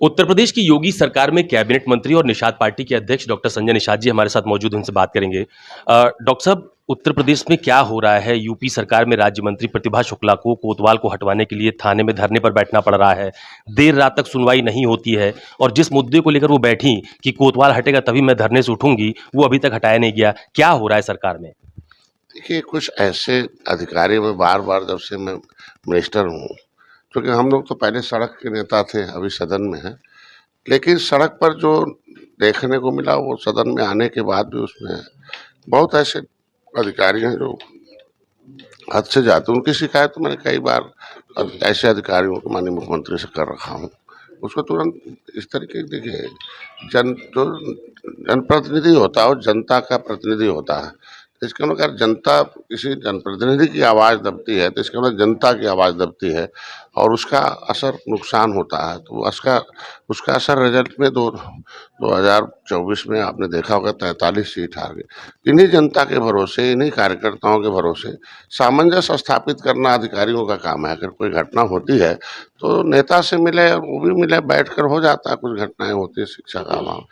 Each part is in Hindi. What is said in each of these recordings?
उत्तर प्रदेश की योगी सरकार में कैबिनेट मंत्री और निषाद पार्टी के अध्यक्ष डॉक्टर संजय निषाद जी हमारे साथ मौजूद हैं, उनसे बात करेंगे। डॉक्टर साहब, उत्तर प्रदेश में क्या हो रहा है? यूपी सरकार में राज्य मंत्री प्रतिभा शुक्ला को कोतवाल को हटवाने के लिए थाने में धरने पर बैठना पड़ रहा है। देर रात तक सुनवाई नहीं होती है और जिस मुद्दे को लेकर वो बैठी कि कोतवाल हटेगा तभी मैं धरने से उठूंगी, वो अभी तक हटाया नहीं गया। क्या हो रहा है सरकार में? देखिए, कुछ ऐसे अधिकारी में बार बार जब से मैं मिनिस्टर हूँ, क्योंकि हम लोग तो पहले सड़क के नेता थे, अभी सदन में हैं, लेकिन सड़क पर जो देखने को मिला वो सदन में आने के बाद भी उसमें बहुत ऐसे अधिकारी हैं जो हद से जाते हैं। उनकी शिकायत तो मैंने कई बार ऐसे अधिकारियों को माननीय मुख्यमंत्री से कर रखा हूँ। उसको तुरंत इस तरीके की, देखिए, जो जनप्रतिनिधि होता है वो जनता का प्रतिनिधि होता है। तो इसका मतलब अगर जनता किसी जनप्रतिनिधि की आवाज़ दबती है तो इसका मतलब जनता की आवाज़ दबती है और उसका असर नुकसान होता है। तो उसका उसका असर रिजल्ट में 2024 में आपने देखा होगा 43 सीट हार गए। इन्हीं जनता के भरोसे, इन्हीं कार्यकर्ताओं के भरोसे सामंजस्य स्थापित करना अधिकारियों का काम है। अगर कोई घटना होती है तो नेता से मिले, वो भी मिले, बैठकर हो जाता है। कुछ घटनाएं होती है शिक्षा का अभाव,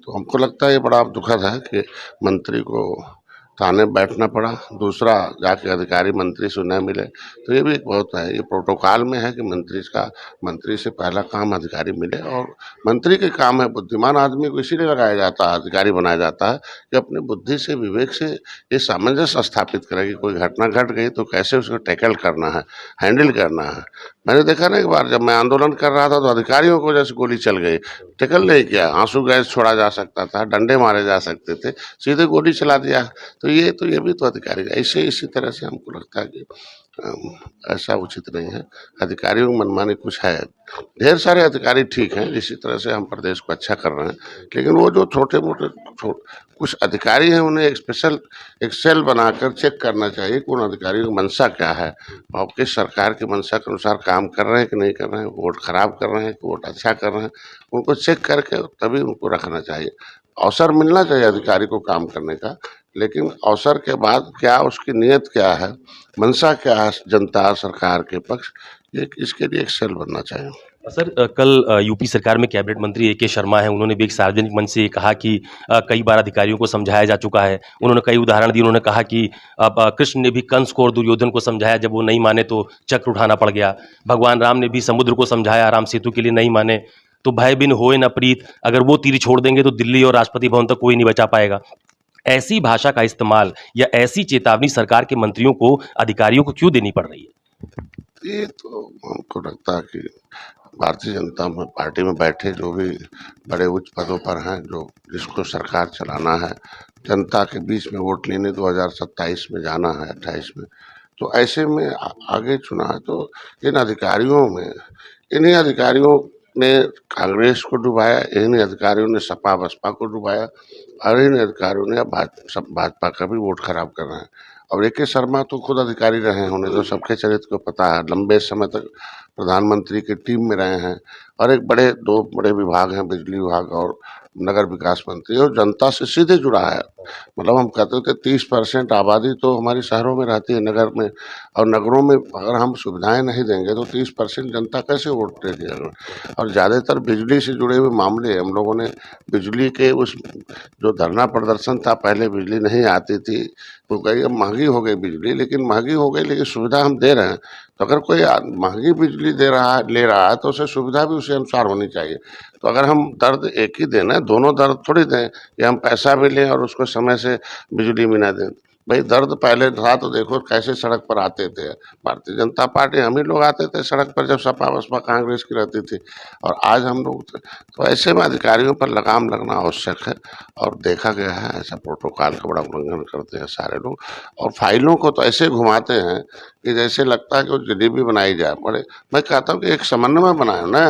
तो हमको लगता है ये बड़ा दुखद है कि मंत्री को थाने बैठना पड़ा, दूसरा जाके अधिकारी मंत्री से न मिले। तो ये भी एक बहुत है, ये प्रोटोकॉल में है कि मंत्री से पहला काम अधिकारी मिले। और मंत्री के काम है, बुद्धिमान आदमी को इसीलिए लगाया जाता है, अधिकारी बनाया जाता है कि अपने बुद्धि से, विवेक से ये सामंजस्य स्थापित करे कि कोई घटना घट गई तो कैसे उसको टैकल करना है, हैंडल करना है। मैंने देखा ना, एक बार जब मैं आंदोलन कर रहा था तो अधिकारियों को जैसे गोली चल गई, टैकल नहीं किया। आंसू गैस छोड़ा जा सकता था, डंडे मारे जा सकते थे, सीधे गोली चला दिया। तो ये भी तो अधिकारी ऐसे, इसी तरह से हमको लगता है कि ऐसा उचित नहीं है। अधिकारियों की मनमानी कुछ है, ढेर सारे अधिकारी ठीक हैं, इसी तरह से हम प्रदेश को अच्छा कर रहे हैं, लेकिन वो जो छोटे मोटे कुछ अधिकारी हैं उन्हें एक स्पेशल एक सेल बनाकर चेक करना चाहिए कि उन अधिकारियों की मंशा क्या है और किस सरकार की मंशा के अनुसार काम कर रहे हैं कि नहीं कर रहे हैं, वोट खराब कर रहे हैं कि वोट अच्छा कर रहे हैं। उनको चेक करके तभी उनको रखना चाहिए। अवसर मिलना चाहिए अधिकारी को काम करने का, लेकिन अवसर के बाद क्या उसकी नीयत क्या है, मंशा क्या है जनता सरकार के पक्ष, ये इसके लिए एक सेल बनना चाहिए। सर, कल यूपी सरकार में कैबिनेट मंत्री ए.के. शर्मा हैं, उन्होंने भी एक सार्वजनिक मंच से ये कहा कि कई बार अधिकारियों को समझाया जा चुका है। उन्होंने कई उदाहरण दिए। उन्होंने कहा कि अब कृष्ण ने भी कंस को और दुर्योधन को समझाया, जब वो नहीं माने तो चक्र उठाना पड़ गया। भगवान राम ने भी समुद्र को समझाया, राम सेतु के लिए नहीं माने तो भय बिन होए न प्रीत, अगर वो तीर छोड़ देंगे तो दिल्ली और राष्ट्रपति भवन तक कोई नहीं बचा पाएगा। ऐसी भाषा का इस्तेमाल या ऐसी चेतावनी सरकार के मंत्रियों को, अधिकारियों को क्यों देनी पड़ रही है? ये तो हमको लगता है कि भारतीय जनता पार्टी में बैठे जो भी बड़े उच्च पदों पर हैं, जो जिसको सरकार चलाना है, जनता के बीच में वोट लेने 2027 में जाना है, 28 में, तो ऐसे में आगे चुना है। तो इन्हीं अधिकारियों ने कांग्रेस को डुबाया, इन्हीं अधिकारियों ने सपा बसपा को डुबाया और इन्हीं अधिकारियों ने अब भाजपा का भी वोट खराब कर रहे हैं। और ए.के. शर्मा तो खुद अधिकारी रहे हैं, उन्हें तो सबके चरित्र को पता है, लंबे समय तक प्रधानमंत्री की टीम में रहे हैं और दो बड़े विभाग हैं, बिजली विभाग और नगर विकास मंत्री, और जनता से सीधे जुड़ा है। मतलब हम कहते थे 30% आबादी तो हमारे शहरों में रहती है, नगर में, और नगरों में अगर हम सुविधाएं नहीं देंगे तो 30% जनता कैसे वोट देगी। और ज़्यादातर बिजली से जुड़े हुए मामले, हम लोगों ने बिजली के उस जो धरना प्रदर्शन था, पहले बिजली नहीं आती थी, तो कही अब महंगी हो गई बिजली, लेकिन महंगी हो गई लेकिन सुविधा हम दे रहे हैं। तो अगर कोई महंगी बिजली ले रहा है तो उसे सुविधा भी उसी अनुसार होनी चाहिए। तो अगर हम दर्द एक ही दें ना, दोनों दर्द थोड़ी दें कि हम पैसा भी लें और उसको समय से बिजली भी ना दें। भाई, दर्द पहले था तो देखो कैसे सड़क पर आते थे भारतीय जनता पार्टी, हम ही लोग आते थे सड़क पर जब सपा बसपा कांग्रेस की रहती थी, और आज हम लोग तो ऐसे में अधिकारियों पर लगाम लगना आवश्यक है। और देखा गया है ऐसा प्रोटोकॉल का बड़ा उल्लंघन करते हैं सारे लोग, और फाइलों को तो ऐसे घुमाते हैं कि जैसे लगता है कि वो जलेबी बनाई जाए। बड़े, मैं कहता हूँ कि एक समन्वय बनाए ना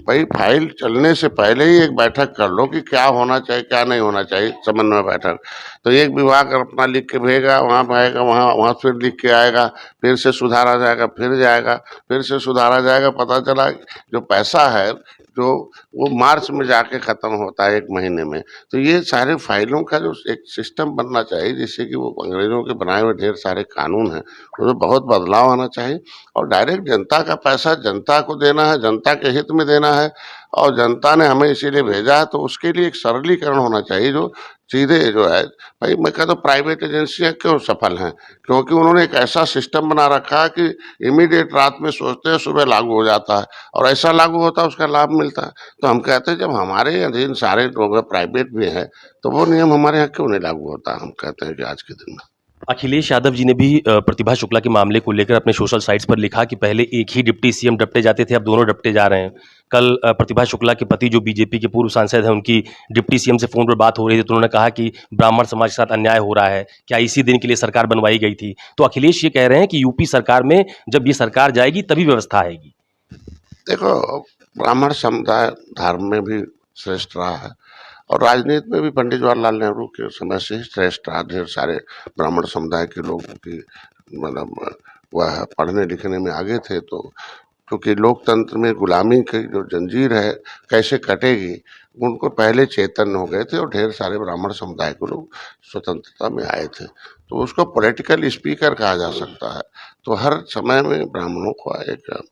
भाई, फाइल चलने से पहले ही एक बैठक कर लो कि क्या होना चाहिए क्या नहीं होना चाहिए, समन्वय बैठक। तो एक विभाग अपना लिख के भेजेगा, वहाँ आएगा, वहाँ फिर लिख के आएगा, फिर से सुधारा जाएगा, फिर जाएगा, फिर से सुधारा जाएगा। पता चला जो पैसा है जो वो मार्च में जाके खत्म होता है, 1 महीने में। तो ये सारे फाइलों का जो एक सिस्टम बनना चाहिए, जिससे कि वो अंग्रेजों के बनाए हुए ढेर सारे कानून हैं उसमें बहुत बदलाव आना चाहिए और डायरेक्ट जनता का पैसा जनता को देना है, जनता के हित में देना है। और जनता ने हमें इसीलिए भेजा है, तो उसके लिए एक सरलीकरण होना चाहिए जो सीधे जो है। भाई मैं कहता हूँ प्राइवेट एजेंसियां क्यों सफल हैं, क्योंकि उन्होंने एक ऐसा सिस्टम बना रखा है कि इमीडिएट रात में सोचते हैं सुबह लागू हो जाता है, और ऐसा लागू होता है उसका लाभ मिलता है। तो हम कहते हैं जब हमारे अधीन सारे लोग हैं, प्राइवेट भी हैं, तो वो नियम हमारे यहाँ क्यों नहीं लागू होता। हम कहते हैं कि आज के दिन में अखिलेश यादव जी ने भी प्रतिभा शुक्ला के मामले को लेकर अपने सोशल साइट्स पर लिखा कि पहले एक ही डिप्टी सीएम डपटे जाते थे, अब दोनों डपटे जा रहे हैं। कल प्रतिभा शुक्ला के पति जो बीजेपी के पूर्व सांसद हैं, उनकी डिप्टी सीएम से फोन पर बात हो रही थी, तो उन्होंने कहा कि ब्राह्मण समाज के साथ अन्याय हो रहा है, क्या इसी दिन के लिए सरकार बनवाई गई थी। तो अखिलेश ये कह रहे हैं कि यूपी सरकार में जब ये सरकार जाएगी तभी व्यवस्था आएगी। देखो, ब्राह्मण समुदाय धर्म में भी श्रेष्ठ रहा है, और राजनीति में भी पंडित जवाहरलाल नेहरू के समय से ही श्रेष्ठ रहा। ढेर सारे ब्राह्मण समुदाय के लोग की मतलब वह पढ़ने लिखने में आगे थे, तो क्योंकि लोकतंत्र में गुलामी की जो जंजीर है कैसे कटेगी, उनको पहले चेतन हो गए थे, और ढेर सारे ब्राह्मण समुदाय के लोग स्वतंत्रता में आए थे। तो उसको पॉलिटिकल स्पीकर कहा जा सकता है। तो हर समय में ब्राह्मणों को एक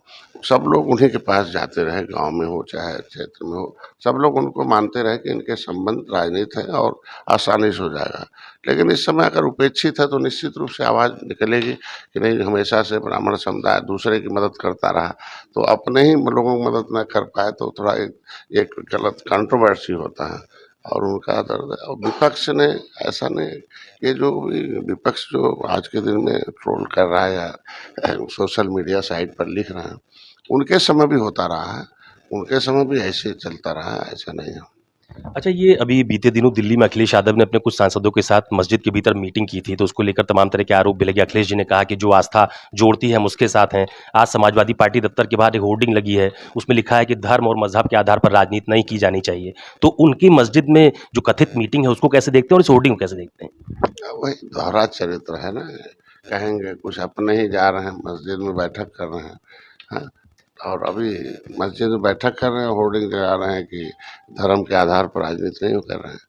सब लोग उन्हीं के पास जाते रहे, गांव में हो चाहे क्षेत्र में हो, सब लोग उनको मानते रहे कि इनके संबंध राजनीति है और आसानी से हो जाएगा। लेकिन इस समय अगर उपेक्षित है तो निश्चित रूप से आवाज़ निकलेगी कि नहीं, हमेशा से ब्राह्मण समुदाय दूसरे की मदद करता रहा, तो अपने ही लोगों की मदद न कर पाए तो थोड़ा एक गलत कंट्रोवर्सी होता है। और उनका दर्द है। और विपक्ष ने ऐसा नहीं, ये जो विपक्ष जो आज के दिन में ट्रोल कर रहा है या सोशल मीडिया साइट पर लिख रहे हैं, उनके समय भी होता रहा है, उनके समय भी ऐसे चलता रहा है, ऐसा नहीं है। अच्छा, ये अभी बीते दिनों दिल्ली में अखिलेश यादव ने अपने कुछ सांसदों के साथ मस्जिद के भीतर मीटिंग की थी, तो उसको लेकर तमाम तरह के आरोप भी लगे। अखिलेश जी ने कहा कि जो आस्था जोड़ती है हम उसके साथ हैं। आज समाजवादी पार्टी दफ्तर के बाहर एक होर्डिंग लगी है, उसमें लिखा है कि धर्म और मजहब के आधार पर राजनीति नहीं की जानी चाहिए। तो उनकी मस्जिद में जो कथित मीटिंग है उसको कैसे देखते हैं और इस होर्डिंग को कैसे देखते हैं? वही दोहरा चरित्र है ना, कहेंगे कुछ अपने ही जा रहे हैं मस्जिद में बैठक कर रहे हैं, हाँ? और अभी मस्जिद में बैठक कर रहे हैं, होर्डिंग लगा रहे हैं कि धर्म के आधार पर राजनीति नहीं कर रहे हैं।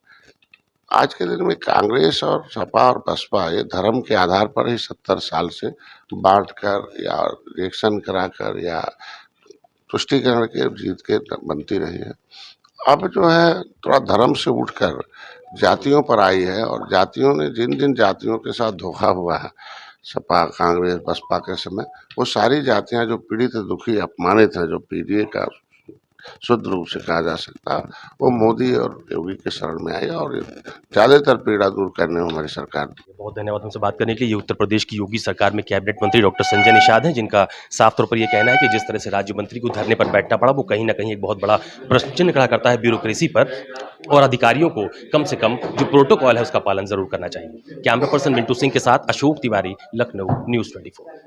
आज के दिन में कांग्रेस और सपा और बसपा ये धर्म के आधार पर ही 70 साल से बांट कर या इलेक्शन कराकर या तुष्टीकरण के जीत के बनती रही है। अब जो है थोड़ा धर्म से उठकर जातियों पर आई है, और जातियों ने जिन जिन जातियों के साथ धोखा हुआ है सपा कांग्रेस बसपा के समय, वो सारी जातियां जो पीड़ित दुखी अपमानित है, जो पीड़ित का शुद्ध रूप से कहा जा सकता है, वो मोदी और योगी के शरण में आई, और ज्यादातर पीड़ा दूर करने में हमारी सरकार ने। बहुत धन्यवाद हमसे बात करने के लिए। ये उत्तर प्रदेश की योगी सरकार में कैबिनेट मंत्री डॉक्टर संजय निषाद हैं, जिनका साफ तौर पर यह कहना है कि जिस तरह से राज्य मंत्री को धरने पर बैठना पड़ा, वो कहीं ना कहीं एक बहुत बड़ा प्रश्न चिन्ह खड़ा करता है ब्यूरोक्रेसी पर, और अधिकारियों को कम से कम जो प्रोटोकॉल है उसका पालन जरूर करना चाहिए। कैमरा पर्सन मिंटू सिंह के साथ अशोक तिवारी, लखनऊ, न्यूज़ 24।